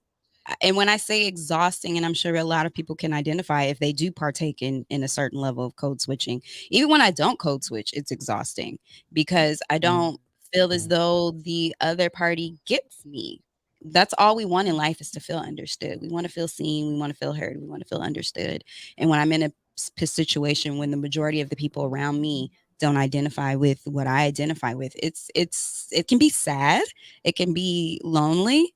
and when I say exhausting, and I'm sure a lot of people can identify if they do partake in a certain level of code switching. Even when I don't code switch, it's exhausting because I don't feel as though the other party gets me. That's all we want in life is to feel understood. We want to feel seen, we want to feel heard, we want to feel understood. And when I'm in a situation when the majority of the people around me don't identify with what I identify with, it can be sad, it can be lonely,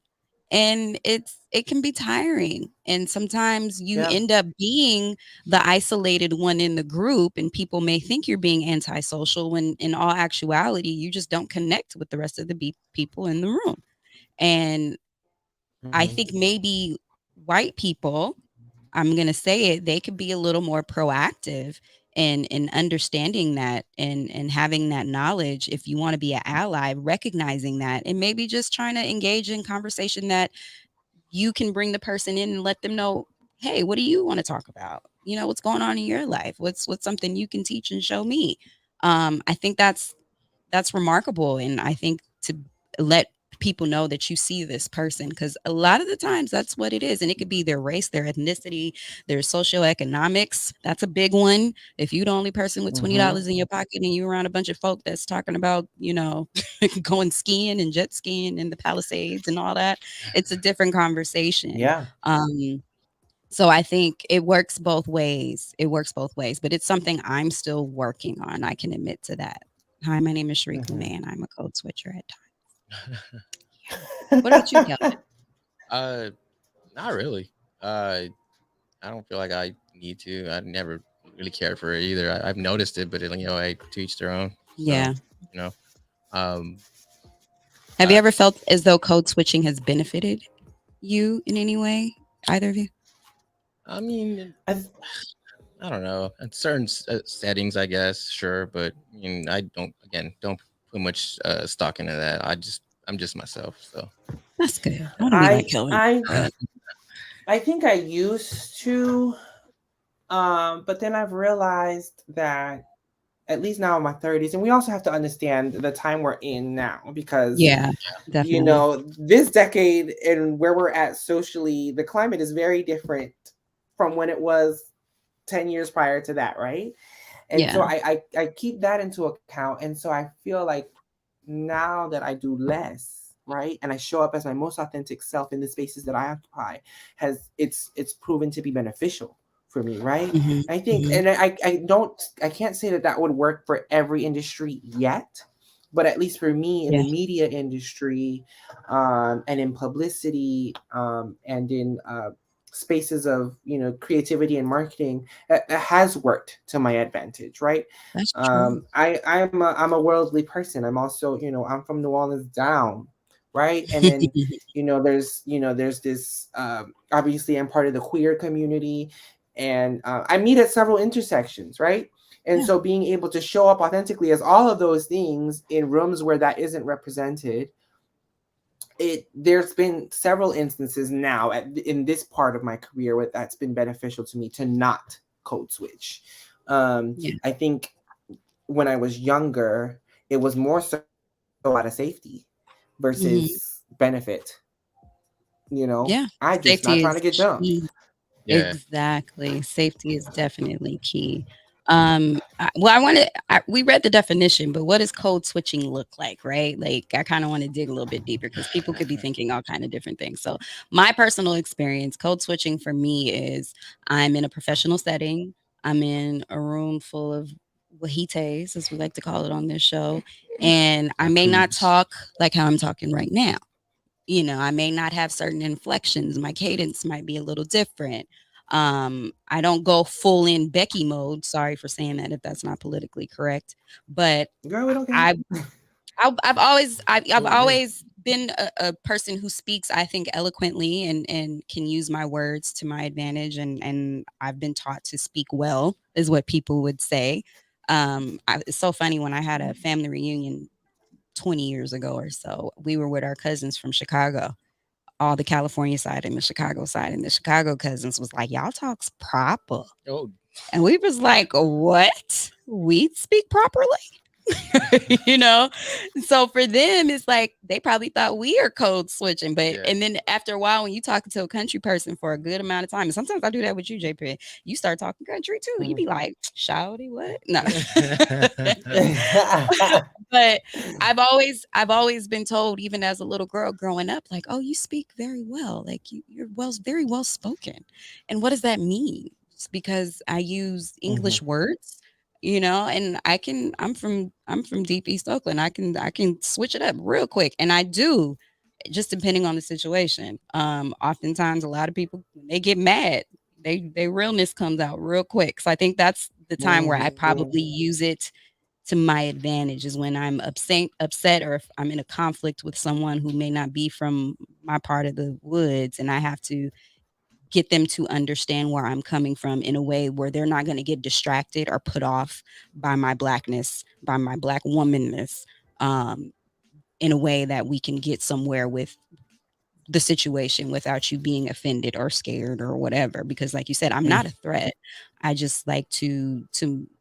and it can be tiring, and sometimes you Yeah. end up being the isolated one in the group, and people may think you're being antisocial when in all actuality you just don't connect with the rest of the people in the room. And I Hmm. think maybe white people, I'm going to say it, they could be a little more proactive and understanding that and having that knowledge, if you want to be an ally, recognizing that, and maybe just trying to engage in conversation that you can bring the person in and let them know, hey, what do you want to talk about? What's going on in your life? What's something you can teach and show me? I think that's remarkable, and I think to let people know that you see this person, because a lot of the times that's what it is, and it could be their race, their ethnicity, their socioeconomics. That's a big one. If you the only person with $20 in your pocket and you around a bunch of folk that's talking about going skiing and jet skiing in the Palisades and all that, it's a different conversation. Yeah. So I think it works both ways. It works both ways, but it's something I'm still working on. I can admit to that. Hi, my name is Shariq Lume, and I'm a code switcher at times. What about you, Kelvin? Not really. I don't feel like I need to. I never really cared for it either. I've noticed it, but I to each their own. So, Yeah. you know, um, Have you ever felt as though code switching has benefited you in any way? Either of you? I mean, I don't know. In certain settings, I guess, sure, but I don't put much stock into that. I'm just myself. So that's good. I want to be like Kelvin. I think I used to, but then I've realized that, at least now in my 30s, and we also have to understand the time we're in now, because definitely. this decade and where we're at socially, the climate is very different from when it was 10 years prior to that, right? And so I keep that into account, and so I feel like now that I do less, right, and I show up as my most authentic self in the spaces that I occupy, it's proven to be beneficial for me, right? I think, and I can't say that would work for every industry yet, but at least for me in the media industry, and in publicity, and in spaces of creativity and marketing, it has worked to my advantage, right? That's true. I'm a worldly person. I'm also, I'm from New Orleans down, right? And then there's this, obviously I'm part of the queer community, and I meet at several intersections, right? And so being able to show up authentically as all of those things in rooms where that isn't represented, there's been several instances now in this part of my career where that's been beneficial to me to not code switch. I think when I was younger, it was more so out of safety versus benefit. I just not Safety trying is to get dumped. key. Exactly. Safety is definitely key. We read the definition, but what does code switching look like, right? Like, I kind of want to dig a little bit deeper because people could be thinking all kind of different things. So my personal experience, code switching for me is I'm in a professional setting. I'm in a room full of wahites, as we like to call it on this show. And I may not talk like how I'm talking right now. I may not have certain inflections. My cadence might be a little different. I don't go full in Becky mode. Sorry for saying that if that's not politically correct. But Girl, we don't care. I've always been a person who speaks, I think, eloquently and can use my words to my advantage. And I've been taught to speak well, is what people would say. It's so funny, when I had a family reunion 20 years ago or so, we were with our cousins from Chicago, all the California side and the Chicago side, and the Chicago cousins was like, y'all talks proper. Oh. And we was like, what? We speak properly? So for them, it's like they probably thought we are code switching. But and then after a while, when you talking to a country person for a good amount of time, and sometimes I do that with you, JP, you start talking country too. You be like, shawty, what? No. But I've always been told, even as a little girl growing up, like, oh, you speak very well. Like, you're very well spoken. And what does that mean? It's because I use English words, and I'm from deep East Oakland. I can switch it up real quick. And I do, just depending on the situation. Oftentimes a lot of people, when they get mad, they realness comes out real quick. So I think that's the time where I probably use it to my advantage, is when I'm upset, or if I'm in a conflict with someone who may not be from my part of the woods, and I have to get them to understand where I'm coming from in a way where they're not going to get distracted or put off by my blackness, by my black womanness, um, in a way that we can get somewhere with the situation without you being offended or scared or whatever. Because, like you said, I'm not a threat. I just like to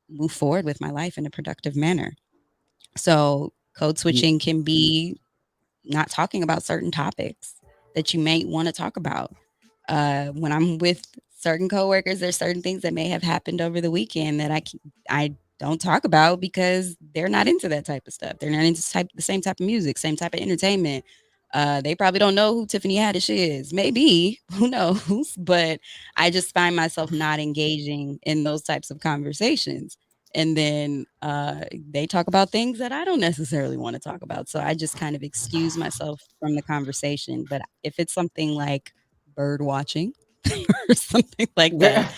move forward with my life in a productive manner. So code switching can be not talking about certain topics that you may want to talk about. When I'm with certain coworkers, there's certain things that may have happened over the weekend that I don't talk about because they're not into that type of stuff. They're not into the same type of music, same type of entertainment. They probably don't know who Tiffany Haddish is. Maybe, who knows? But I just find myself not engaging in those types of conversations. And then they talk about things that I don't necessarily want to talk about. So I just kind of excuse myself from the conversation. But if it's something like bird watching or something like that, Yeah.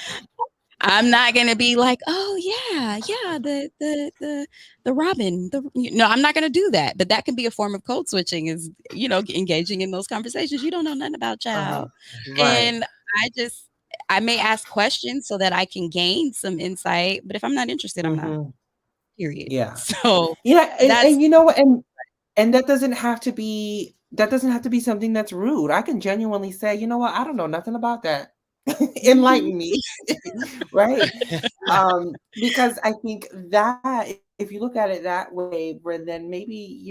I'm not gonna be like, oh yeah, the robin. No, I'm not gonna do that. But that can be a form of code switching, is engaging in those conversations. You don't know nothing about Uh-huh. child, Right. and I may ask questions so that I can gain some insight. But if I'm not interested, I'm not. Hmm. Period. Yeah. So Yeah, that's and you know what, and that doesn't have to be something that's rude. I can genuinely say, you know what, I don't know nothing about that. Mhm. Enlighten me. Right? Because I think that if you look at it that way, where then maybe,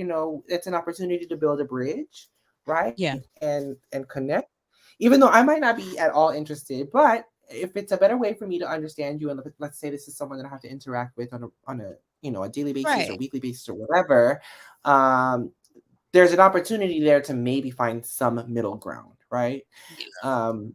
it's an opportunity to build a bridge, right? Yeah. And connect. Even though I might not be at all interested, but if it's a better way for me to understand you, and let's say this is someone that I have to interact with on a a daily basis or Right. weekly basis or whatever, um, there's an opportunity there to maybe find some middle ground, right? Yes. Um,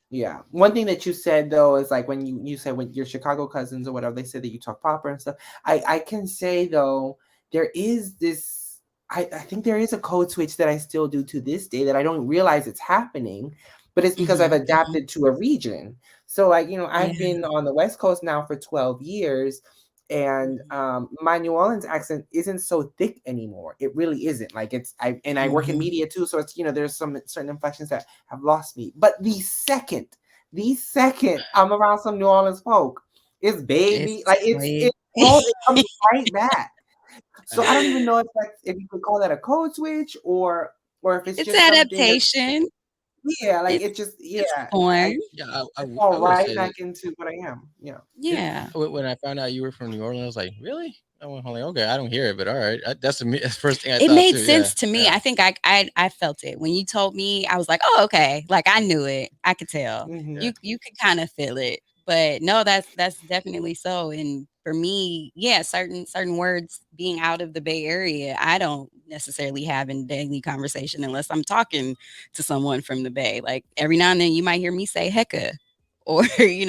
yeah. One thing that you said though is like when you said when your Chicago cousins or whatever, they said that you talk proper and stuff. I can say though, there is this I think there is a code switch that I still do to this day that I don't realize it's happening, but it's because I've Mhm. Mhm. adapted to a region. So like, Yeah. I've been on the West Coast now for 12 years, and Mhm. my New Orleans accent isn't so thick anymore. It really isn't. Like I work in Mhm. media too, so it's there's some certain inflections that have lost me. But the second I'm around some New Orleans folk, it's baby. It's Like way it comes right back. So I don't even know if you could call that a code switch, or if it's it's just something that, adaptation. yeah, like It's it just, it's yeah, form. Yeah, I fall I will right say back that into what I am. Yeah. Yeah. when I found out you were from New Orleans, I was like, really? I went, like, okay, I don't hear it, but all right. That's the first thing I It thought made too. Yeah, sense to me. yeah, I think I felt it. When you told me, I was like, "Oh, okay." Like, I knew it. I could tell. Hmm. yeah. You could kinda feel it. But no, that's definitely so, and for me, yeah, certain words being out of the Bay Area, I don't necessarily have in daily conversation unless I'm talking to someone from the Bay. Like, every now and then, you might hear me say "hecka," or,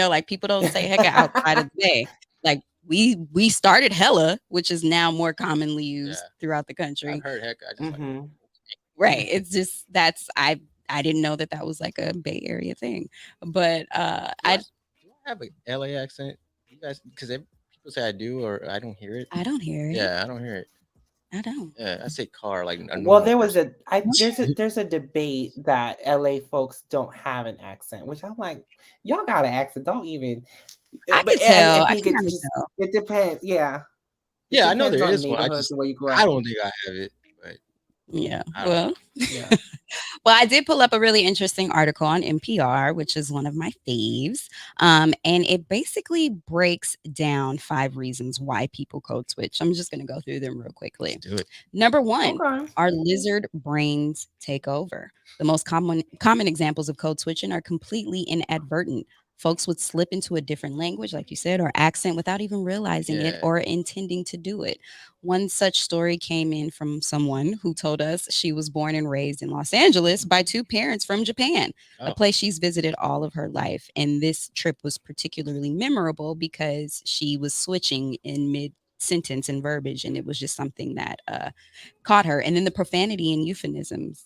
like, people don't say "hecka" outside of the Bay. Like, we started "hella," which is now more commonly used Yeah. throughout the I've country. heard heck. I just like, Hmm. Right. It's just I didn't know that that was like a Bay Area thing. But do I do I have a LA accent? You guys, because people say I do or I don't hear it. I don't hear it. Yeah, I don't hear it. I don't. Yeah, I say car like a Well, normal there was person. there's a debate that LA folks don't have an accent, which I'm like, y'all got an accent, don't even. I But could tell. I I think can it's kinda just tell. it depends. Yeah, it Yeah, I know depends there on is one. neighborhoods and where you grew I up. don't think I have it, but Yeah. I don't Well, know. Yeah. well, I did pull up a really interesting article on NPR, which is one of my faves. And it basically breaks down 5 reasons why people code switch. I'm just going to go through them real Let's quickly. do it. Number one, Okay. our lizard brains take over. The most common examples of code switching are completely inadvertent. Folks would slip into a different language, like you said, or accent without even realizing it Yeah. or intending to do it. One such story came in from someone who told us she was born and raised in Los Angeles by two parents from Japan, a Oh, place she's visited all of her life. And this trip was particularly memorable because she was switching in mid sentence and verbiage, and it was just something that caught her. And then the profanity and euphemisms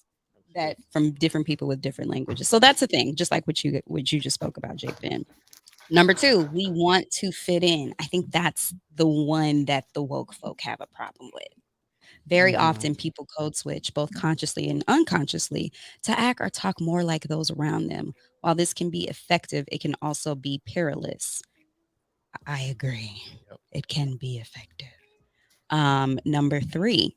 that from different people with different languages. So that's a thing, just like what you just spoke about, Jake Ben. Number two, we want to fit in. I think that's the one that the woke folk have a problem with. Very Mhm. often, people code switch, both consciously and unconsciously, to act or talk more like those around them. While this can be effective, it can also be perilous. I agree. Yep. It can be effective. Number three,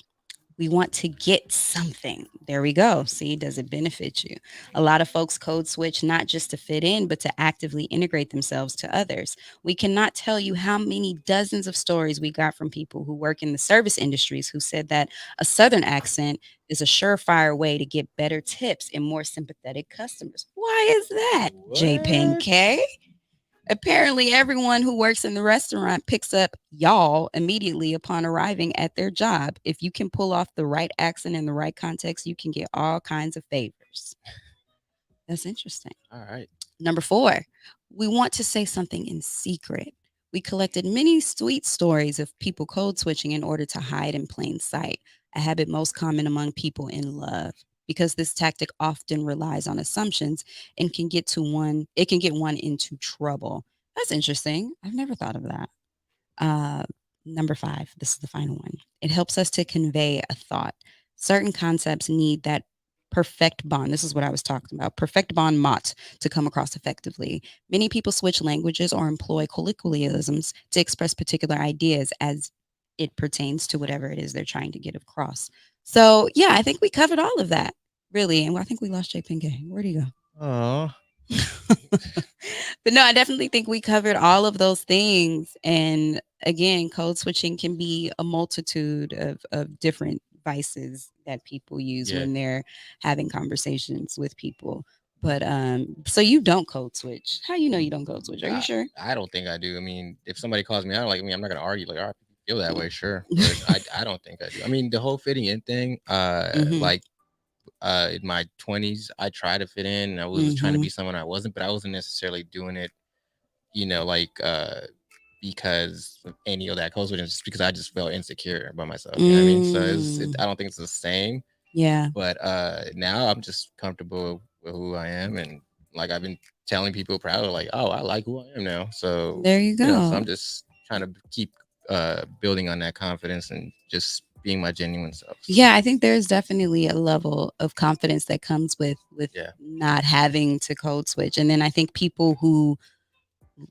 we want to get something. There we go. See, does it benefit you? A lot of folks code switch not just to fit in, but to actively integrate themselves to others. We cannot tell you how many dozens of stories we got from people who work in the service industries who said that a Southern accent is a surefire way to get better tips and more sympathetic customers. Why is that, J Pen What? K? Apparently, everyone who works in the restaurant picks up y'all immediately upon arriving at their job. If you can pull off the right accent in the right context, you can get all kinds of favors. That's interesting. All right. Number four, we want to say something in secret. We collected many sweet stories of people code switching in order to hide in plain sight, a habit most common among people in love. Because this tactic often relies on assumptions and it can get one into trouble. That's interesting. I've never thought of that. Uh, Number five, this is the final one. It helps us to convey a thought. Certain concepts need that perfect bond. This is what I was talking about. Perfect bond mot to come across effectively. Many people switch languages or employ colloquialisms to express particular ideas as it pertains to whatever it is they're trying to get across. So yeah, I think we covered all of that, really. And I think we lost Jay Pinkett. Where'd he go? Oh, But no, I definitely think we covered all of those things. And again, code switching can be a multitude of different vices that people use yeah. when they're having conversations with people. But so you don't code switch. How you know you don't code switch? Are you sure? I don't think I do. I mean, if somebody calls me out, like, I mean, I'm not gonna argue. Like, all right, you feel that way, sure, but I don't think I do. I mean, the whole fitting in thing, Mhm. like, in my 20s, I tried to fit in, and I was trying to be Mhm. someone I wasn't, but I wasn't necessarily doing it, like, because of any of that code switching, just because I just felt insecure about myself. You know what I mean? So I don't think it's the same. Yeah. But now I'm just comfortable with who I am, and like I've been telling people proudly, like, oh, I like who I am now. So There you so go. I'm just trying to keep building on that confidence and just being my genuine self. So, Yeah, I think there's definitely a level of confidence that comes with yeah. not having to code switch. And then I think people who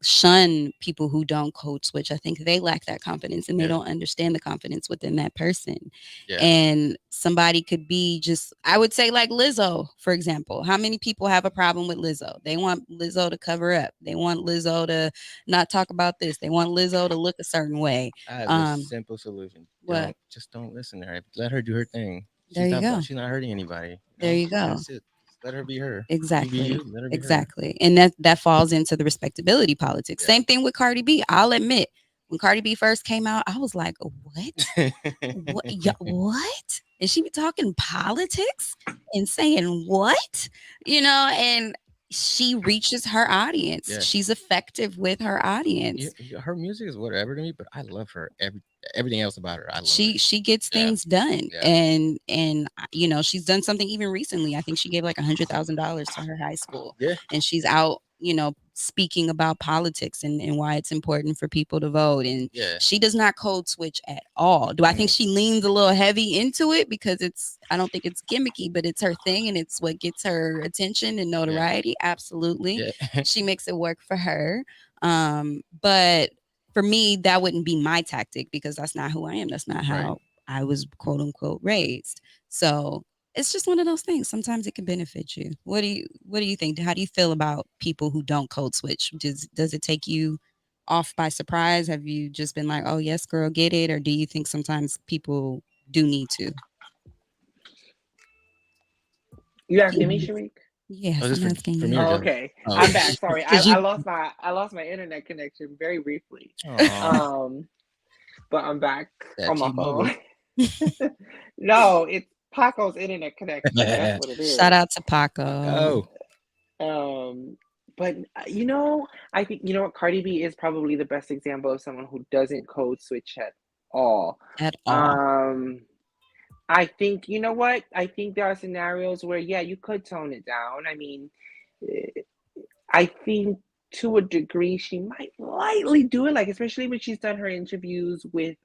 shun people who don't code switch, I think they lack that confidence and they Yeah. don't understand the confidence within that person. Yeah. And somebody could be just, I would say, like Lizzo, for example. How many people have a problem with Lizzo? They want Lizzo to cover up. They want Lizzo to not talk about this. They want Lizzo to look a certain way. I have this simple solution. What? Don't listen to her. Let her do her thing. There you go. She's not hurting anybody. There you go. That's it. Just let her be her. You be Exactly. you. Let her be her. Exactly. And that falls into the respectability politics. Yeah. Same thing with Cardi B. I'll admit, when Cardi B first came out, I was like, what? What? And she be talking politics and saying what? And she reaches her audience. Yeah. She's effective with her audience. Her music is whatever to me, but I love her. Everything else about her, I love. She gets Yeah. things done. Yeah. And she's done something even recently. I think she gave like $100,000 to her high school. Yeah. And she's out speaking about politics and why it's important for people to vote. And Yeah. she does not code switch at all. Do I think she leans a little heavy into it because I don't think it's gimmicky, but it's her thing and it's what gets her attention and notoriety. Absolutely. Yeah. She makes it work for her. But for me, that wouldn't be my tactic because that's not who I am. That's not how I was quote unquote raised. So it's just one of those things. Sometimes it can benefit you. What do you think? How do you feel about people who don't code switch? Does it take you off by surprise? Have you just been like, oh yes, girl, get it? Or do you think sometimes people do need to? You asking me, Sharik? Yes, this I'm for asking me you. or Oh, Joe? okay. Oh. I'm back. Sorry, 'Cause I lost my internet connection very briefly. Aw. But I'm back That on my T-Mobile. phone. No, it's Paco's internet connection. That's what it is. Shout out to Paco. But I think what Cardi B is probably the best example of someone who doesn't code switch at all. At all. I think what? I think there are scenarios where you could tone it down. I mean, I think to a degree she might lightly do it, like especially when she's done her interviews with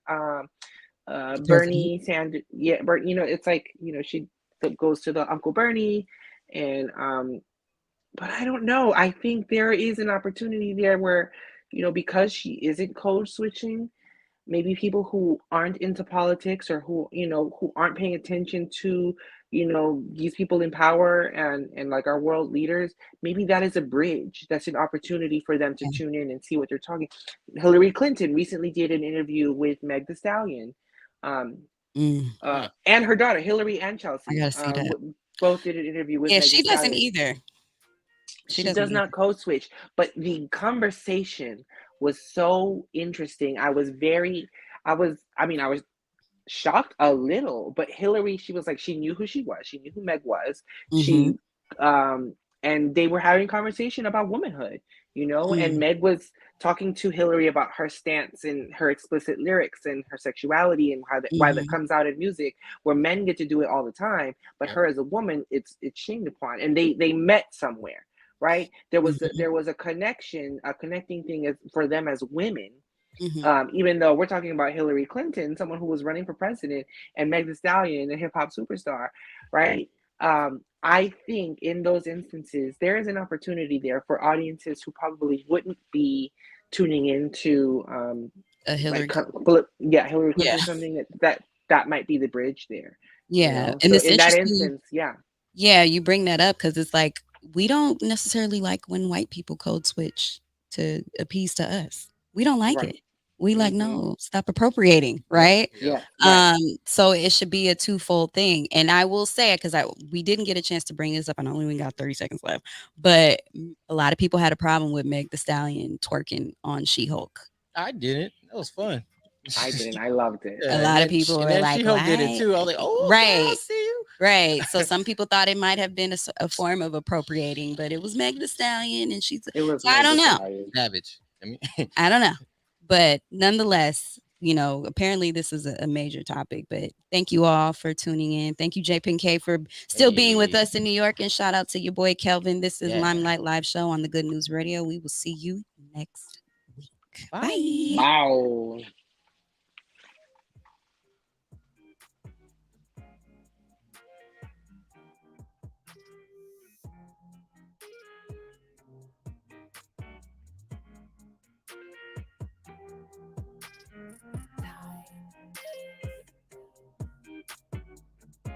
President. Bernie Sanders. Yeah, you know, it's like, you know, she goes to the Uncle Bernie, and but I don't know. I think there is an opportunity there where, you know, because she isn't code switching, maybe people who aren't into politics, or who, you know, who aren't paying attention to, you know, these people in power, and like our world leaders, maybe that is a bridge. That's an opportunity for them to Yeah. tune in and see what they're talking. Hillary Clinton recently did an interview with Meg the Stallion, um, and her daughter Hillary and I Chelsea, gotta see that. both did an interview with Yeah, Meg the she doesn't Stallion. either. She does not code switch, but the conversation was so interesting. I was shocked a little, but Hillary, she was like, she knew who she was. She knew who Meg was. Mm-hmm. She, and they were having conversation about womanhood, you know, and Mm. Meg was talking to Hillary about her stance and her explicit lyrics and her sexuality, and why that Mm-hmm. comes out in music, where men get to do it all the time, but her as a woman, it's shamed upon. And they met somewhere, right? There was Mm-hmm. a connection, a connecting thing for them as women. Mm-hmm. Even though we're talking about Hillary Clinton, someone who was running for president, and Meg Thee Stallion, a hip hop superstar, right? I think in those instances, there is an opportunity there for audiences who probably wouldn't be tuning into, A Hillary. Hillary Yeah. Clinton, something that might be the bridge there. You Yeah. know, And so it's in that interesting. instance, yeah. Yeah, you bring that up because it's like we don't necessarily like when white people code switch to appease to us. We don't like Right. it. We like, Mm-hmm. no, stop appropriating, right? Yeah. Right. So it should be a twofold thing. And I will say it because we didn't get a chance to bring this up, and I only got 30 seconds left. But a lot of people had a problem with Meg the Stallion twerking on She-Hulk. I didn't. That was fun. I didn't. I loved it. A lot of people were like, She-Hulk did it why? too. I was like, oh, okay, Right. I see you. Right. So some people thought it might have been a form of appropriating, but it was Meg the Stallion, and It was. So I don't know. Savage. I mean, I don't know. But nonetheless, you know, apparently this is a major topic. But thank you all for tuning in. Thank you, JPK, for still being with us in New York. And shout out to your boy Kelvin. This is Limelight Live Show on the Good News Radio. We will see you next week. Bye. Wow.